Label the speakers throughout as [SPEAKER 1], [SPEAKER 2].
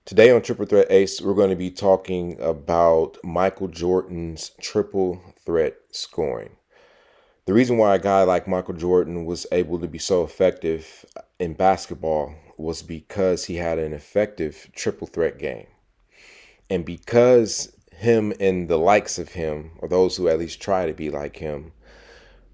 [SPEAKER 1] Today on Triple Threat Ace, we're going to be talking about Michael Jordan's triple threat scoring. The reason why a guy like Michael Jordan was able to be so effective in basketball was because he had an effective triple threat game. And because him and the likes of him, or those who at least try to be like him,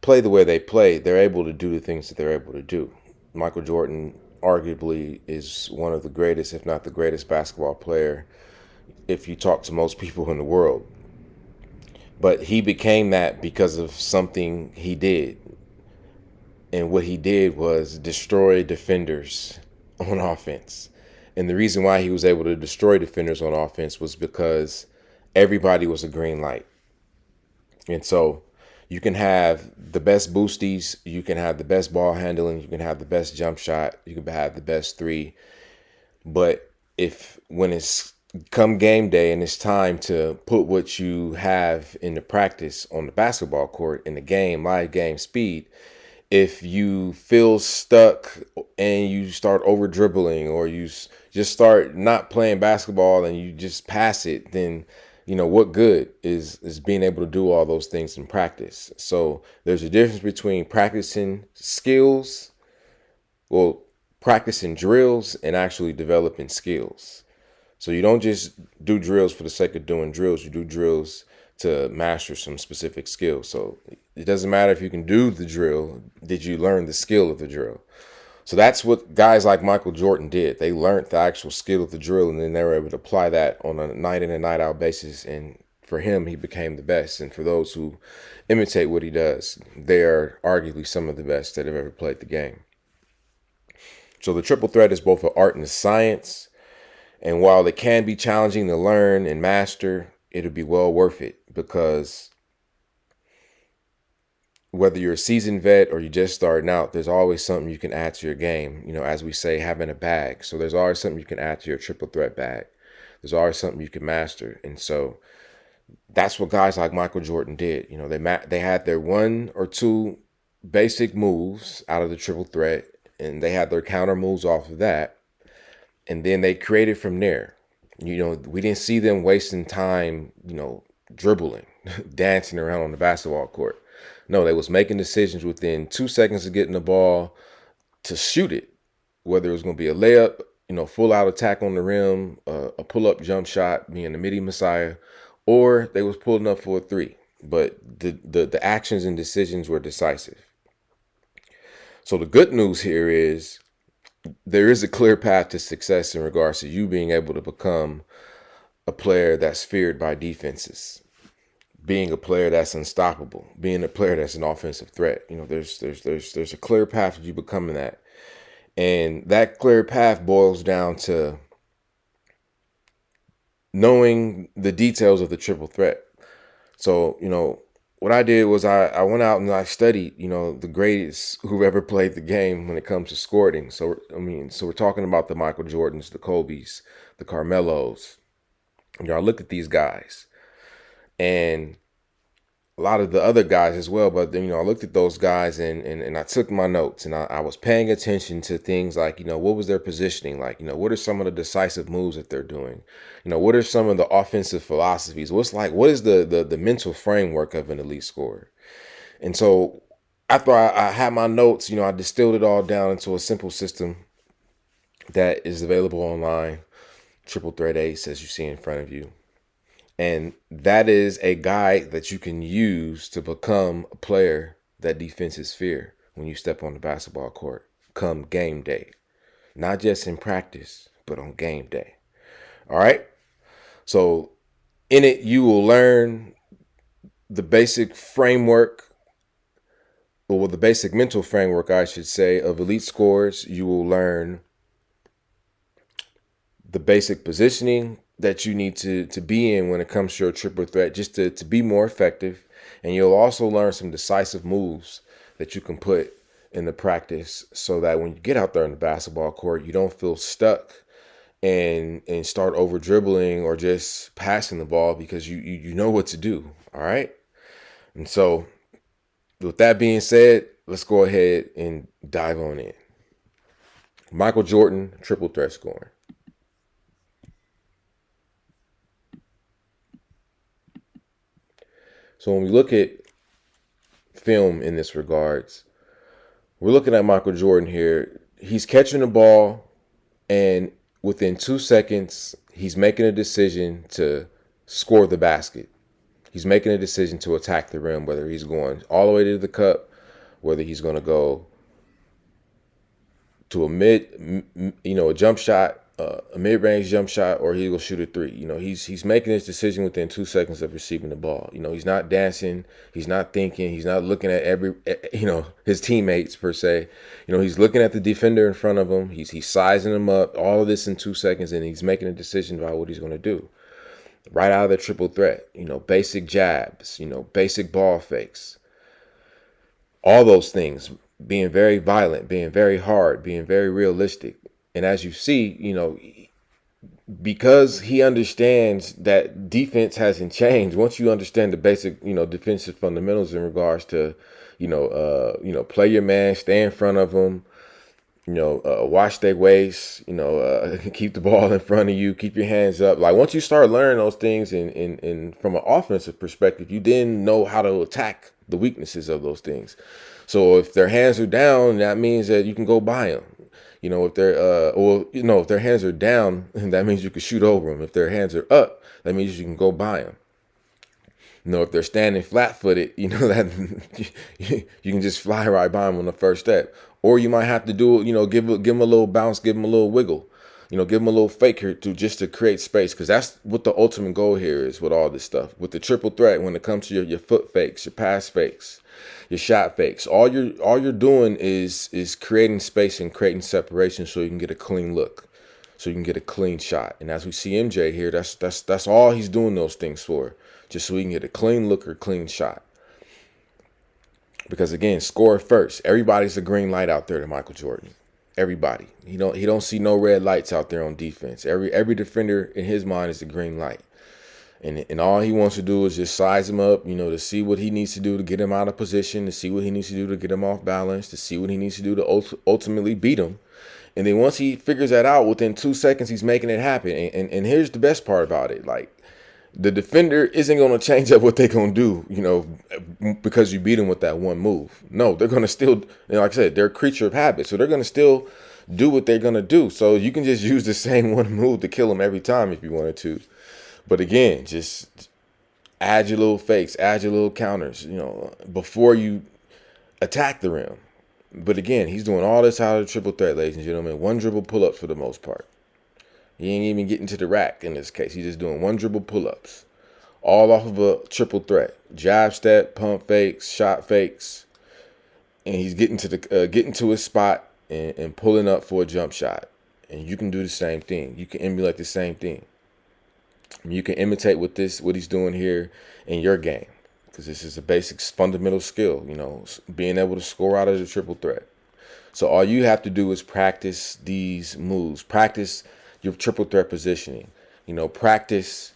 [SPEAKER 1] play the way they play, they're able to do the things that they're able to do. Michael Jordan arguably is one of the greatest, if not the greatest basketball player if you talk to most people in the world. But he became that because of something he did. And what he did was destroy defenders on offense. And the reason why he was able to destroy defenders on offense was because everybody was a green light. And so you can have the best boosties, you can have the best ball handling, you can have the best jump shot, you can have the best three. But if when it's come game day and it's time to put what you have in the practice on the basketball court in the game, live game speed, if you feel stuck and you start over dribbling or just start not playing basketball and you just pass it, then what good is being able to do all those things in practice. So there's a difference between practicing skills, well, practicing drills and actually developing skills. So you don't just do drills for the sake of doing drills. You do drills to master some specific skills. So it doesn't matter if you can do the drill. Did you learn the skill of the drill? So that's what guys like Michael Jordan did. They learned the actual skill of the drill, and then they were able to apply that on a night in and night out basis. And for him, he became the best. And for those who imitate what he does, they are arguably some of the best that have ever played the game. So the triple threat is both an art and a science. And while it can be challenging to learn and master, it'll be well worth it because whether you're a seasoned vet or you're just starting out, there's always something you can add to your game. As we say, having a bag. So there's always something you can add to your triple threat bag. There's always something you can master. And so that's what guys like Michael Jordan did. They had their one or two basic moves out of the triple threat, and they had their counter moves off of that. And then they created from there. We didn't see them wasting time, dribbling, dancing around on the basketball court. No, they was making decisions within 2 seconds of getting the ball to shoot it, whether it was going to be a layup, full out attack on the rim, a pull up jump shot, being the midi messiah, or they was pulling up for a three. But the actions and decisions were decisive. So the good news here is there is a clear path to success in regards to you being able to become a player that's feared by defenses, being a player that's unstoppable, being a player that's an offensive threat. There's a clear path to you becoming that. And that clear path boils down to knowing the details of the triple threat. So, what I did was I went out and I studied, the greatest who ever played the game when it comes to scoring. So we're talking about the Michael Jordans, the Kobe's, the Carmelos. I looked at these guys and a lot of the other guys as well. But I looked at those guys and I took my notes and I was paying attention to things like, what was their positioning like? What are some of the decisive moves that they're doing? What are some of the offensive philosophies? What is the mental framework of an elite scorer? And so after I had my notes, I distilled it all down into a simple system that is available online, Triple Threat Ace, as you see in front of you. And that is a guide that you can use to become a player that defenses fear when you step on the basketball court come game day. Not just in practice, but on game day. All right? So in it, you will learn the basic framework, or the basic mental framework, I should say, of elite scorers. You will learn the basic positioning that you need to be in when it comes to your triple threat, just to be more effective. And you'll also learn some decisive moves that you can put in the practice so that when you get out there in the basketball court, you don't feel stuck and start over dribbling or just passing the ball because you know what to do. All right. And so with that being said, let's go ahead and dive on in. Michael Jordan, triple threat scoring. So when we look at film in this regards, we're looking at Michael Jordan here. He's catching the ball, and within 2 seconds, he's making a decision to score the basket. He's making a decision to attack the rim, whether he's going all the way to the cup, whether he's going to go to a jump shot, a mid-range jump shot, or he will shoot a three. He's making his decision within 2 seconds of receiving the ball. He's not dancing, he's not thinking, he's not looking at his teammates per se. He's looking at the defender in front of him. He's sizing him up. All of this in 2 seconds, and he's making a decision about what he's going to do. Right out of the triple threat, basic jabs, basic ball fakes, all those things, being very violent, being very hard, being very realistic. And as you see, because he understands that defense hasn't changed. Once you understand the basic, defensive fundamentals in regards to, play your man, stay in front of him, watch their waist, keep the ball in front of you, keep your hands up. Like once you start learning those things in from an offensive perspective, you then know how to attack the weaknesses of those things. So if their hands are down, that means that you can go by them. If they're if their hands are down, that means you can shoot over them. If their hands are up, that means you can go by them. If they're standing flat-footed, that you can just fly right by them on the first step. Or you might have to do it, give them a little bounce, give them a little wiggle, give them a little fake here just to create space, because that's what the ultimate goal here is with all this stuff. With the triple threat, when it comes to your foot fakes, your pass fakes, your shot fakes, all you're doing is creating space and creating separation so you can get a clean look, so you can get a clean shot. And as we see MJ here, that's all he's doing those things for, just so he can get a clean look or clean shot. Because again, score first. Everybody's a green light out there to Michael Jordan. Everybody. He don't see no red lights out there on defense. Every defender in his mind is a green light. And all he wants to do is just size him up, to see what he needs to do to get him out of position, to see what he needs to do to get him off balance, to see what he needs to do to ultimately beat him. And then once he figures that out, within 2 seconds, he's making it happen. And here's the best part about it. Like, the defender isn't going to change up what they're going to do, because you beat them with that one move. No, they're going to still, like I said, they're a creature of habit. So they're going to still do what they're going to do. So you can just use the same one move to kill them every time if you wanted to. But again, just add your little fakes, add your little counters, before you attack the rim. But again, he's doing all this out of the triple threat, ladies and gentlemen. One dribble pull-ups for the most part. He ain't even getting to the rack in this case. He's just doing one dribble pull-ups, all off of a triple threat. Jab step, pump fakes, shot fakes. And he's getting to his spot and pulling up for a jump shot. And you can do the same thing. You can emulate the same thing. You can imitate what he's doing here in your game, because this is a basic fundamental skill, being able to score out of the triple threat. So all you have to do is practice these moves, practice your triple threat positioning, practice,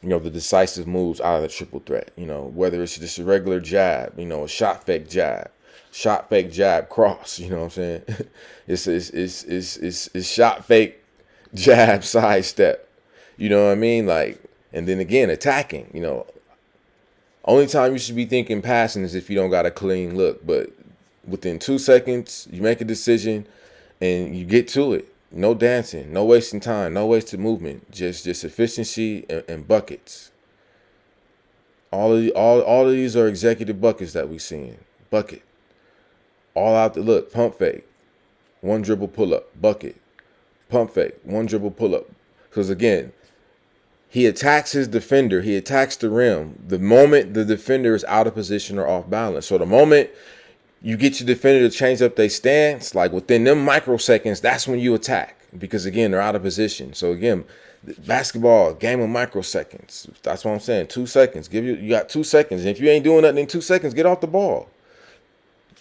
[SPEAKER 1] the decisive moves out of the triple threat, whether it's just a regular jab, a shot fake jab, cross, you know what I'm saying? It's shot fake jab, side step. You know what I mean? Like, and then again, attacking, only time you should be thinking passing is if you don't got a clean look. But within 2 seconds, you make a decision and you get to it. No dancing, no wasting time, no wasted movement. Just efficiency and buckets. All of these are executive buckets that we seeing. Bucket. All out the look. Pump fake. One dribble pull up. Bucket. Pump fake. One dribble pull up. Because again, he attacks his defender. He attacks the rim the moment the defender is out of position or off balance. So the moment you get your defender to change up their stance, like within them microseconds, that's when you attack. Because again, they're out of position. So again, basketball, game of microseconds. That's what I'm saying. 2 seconds. You got 2 seconds. And if you ain't doing nothing in 2 seconds, get off the ball.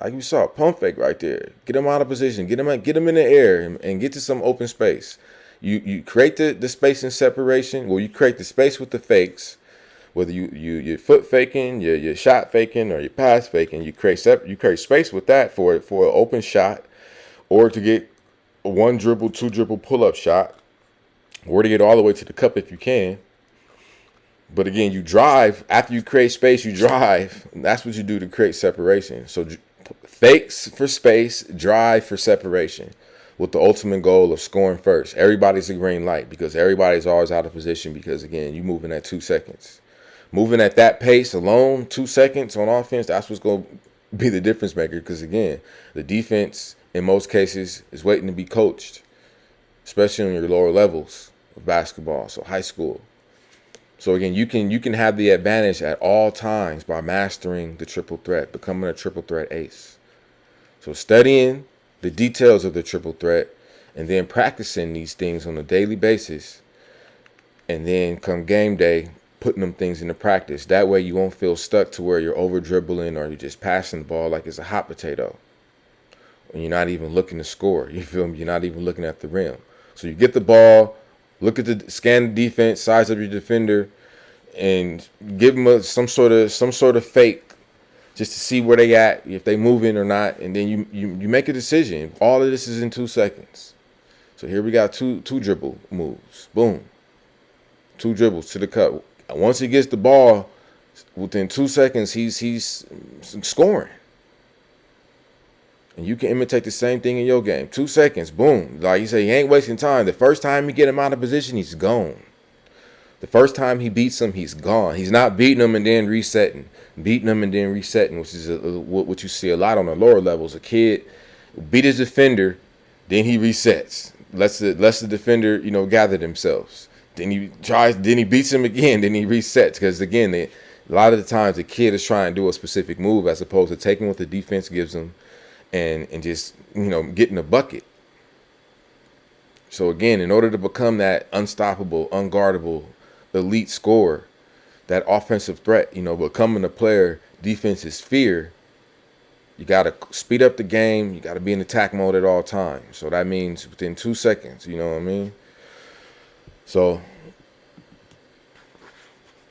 [SPEAKER 1] Like you saw, pump fake right there. Get them out of position. Get them in the air and get to some open space. You create the space and separation. Well, you create the space with the fakes. Whether you're foot faking, you're shot faking, or you're pass faking, you create space with that for an open shot, or to get a 1 dribble, 2 dribble pull up shot, or to get all the way to the cup if you can. But again, you drive after you create space. You drive. That's what you do to create separation. So fakes for space, drive for separation, with the ultimate goal of scoring first. Everybody's a green light because everybody's always out of position because again, you moving at 2 seconds. Moving at that pace alone, 2 seconds on offense, that's what's going to be the difference maker because again, the defense in most cases is waiting to be coached, especially on your lower levels of basketball, so high school. So again, you can have the advantage at all times by mastering the triple threat, becoming a triple threat ace. So studying the details of the triple threat and then practicing these things on a daily basis, and then come game day, putting them things into practice. That way you won't feel stuck to where you're over dribbling or you're just passing the ball like it's a hot potato. And you're not even looking to score. You feel me? You're not even looking at the rim. So you get the ball, look at scan the defense, size up your defender, and give them some sort of fake just to see where they at, if they moving or not, and then you make a decision. All of this is in 2 seconds. So here we got two dribble moves. Boom. 2 dribbles to the cut. Once he gets the ball, within 2 seconds, he's scoring. And you can imitate the same thing in your game. 2 seconds, boom. Like you say, he ain't wasting time. The first time you get him out of position, he's gone. The first time he beats him, he's gone. He's not beating him and then resetting. Beating him and then resetting, which is what you see a lot on the lower levels. A kid beat his defender, then he resets. Lets the defender, gather themselves. Then he beats him again, then he resets. Because again, a lot of the times the kid is trying to do a specific move as opposed to taking what the defense gives him and just, getting a bucket. So again, in order to become that unstoppable, unguardable, elite scorer, that offensive threat, becoming a player defense's fear, you got to speed up the game. You got to be in attack mode at all times. So that means within 2 seconds, you know what I mean? So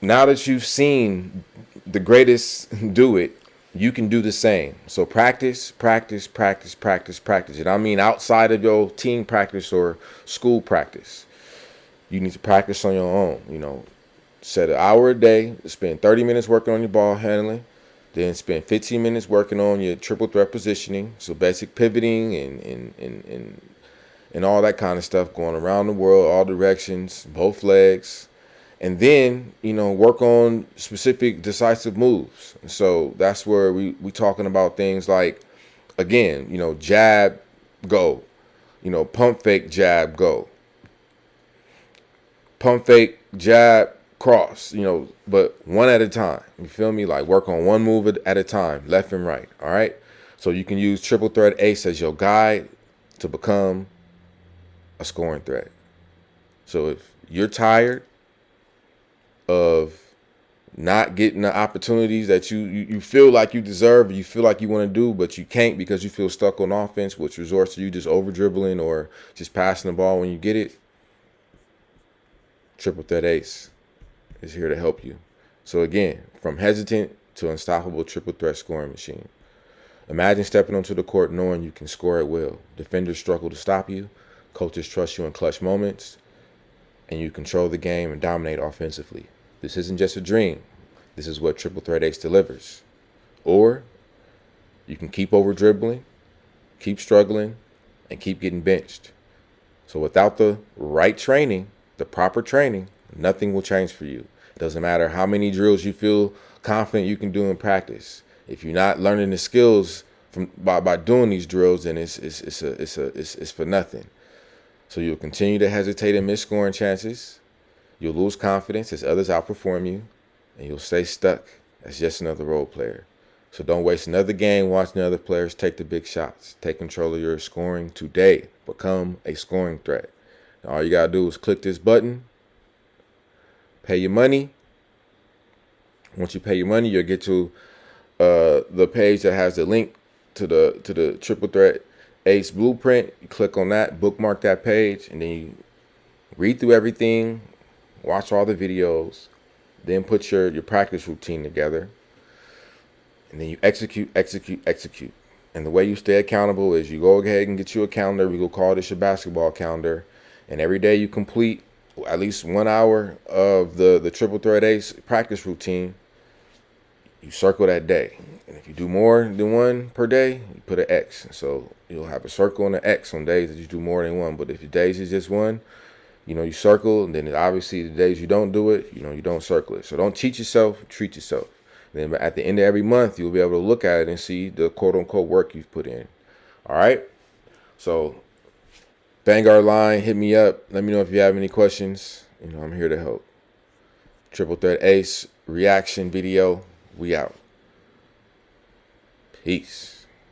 [SPEAKER 1] now that you've seen the greatest do it, you can do the same. So practice, practice, practice, practice, practice. And I mean outside of your team practice or school practice. You need to practice on your own. Set an hour a day, spend 30 minutes working on your ball handling, then spend 15 minutes working on your triple threat positioning. So basic pivoting and all that kind of stuff, going around the world, all directions, both legs. And then, work on specific decisive moves. So that's where we talking about things like, again, jab, go. Pump fake, jab, go. Pump fake, jab, cross, but one at a time. You feel me? Like work on one move at a time, left and right. All right. So you can use triple threat ace as your guide to become a scoring threat. So if you're tired of not getting the opportunities that you feel like you deserve, you feel like you want to do, but you can't because you feel stuck on offense, which resorts to you just over dribbling or just passing the ball when you get it, triple threat ace is here to help you. So again, from hesitant to unstoppable triple threat scoring machine. Imagine stepping onto the court knowing you can score at will. Defenders struggle to stop you. Coaches trust you in clutch moments. And you control the game and dominate offensively. This isn't just a dream. This is what triple threat ace delivers. Or you can keep over dribbling, keep struggling, and keep getting benched. So without the right training, the proper training, nothing will change for you. It doesn't matter how many drills you feel confident you can do in practice. If you're not learning the skills by doing these drills, then it's for nothing. So you'll continue to hesitate and miss scoring chances. You'll lose confidence as others outperform you, and you'll stay stuck as just another role player. So don't waste another game watching other players take the big shots. Take control of your scoring today. Become a scoring threat. Now, all you got to do is click this button, pay your money. Once you pay your money, you'll get to the page that has the link to the triple threat ace blueprint. You click on that, bookmark that page, and then you read through everything, watch all the videos, then put your practice routine together, and then you execute. And the way you stay accountable is you go ahead and get you a calendar. We go call this your basketball calendar, and every day you complete at least 1 hour of the triple threat ace practice routine. You circle that day. And if you do more than one per day, you put an X. So you'll have a circle and an X on days that you do more than one. But if your days is just one, you circle. And then obviously the days you don't do it, you don't circle it. So don't cheat yourself, treat yourself. And then at the end of every month, you'll be able to look at it and see the quote unquote work you've put in. All right. So Vanguard line, hit me up. Let me know if you have any questions. I'm here to help. Triple threat ace reaction video. We out. Peace.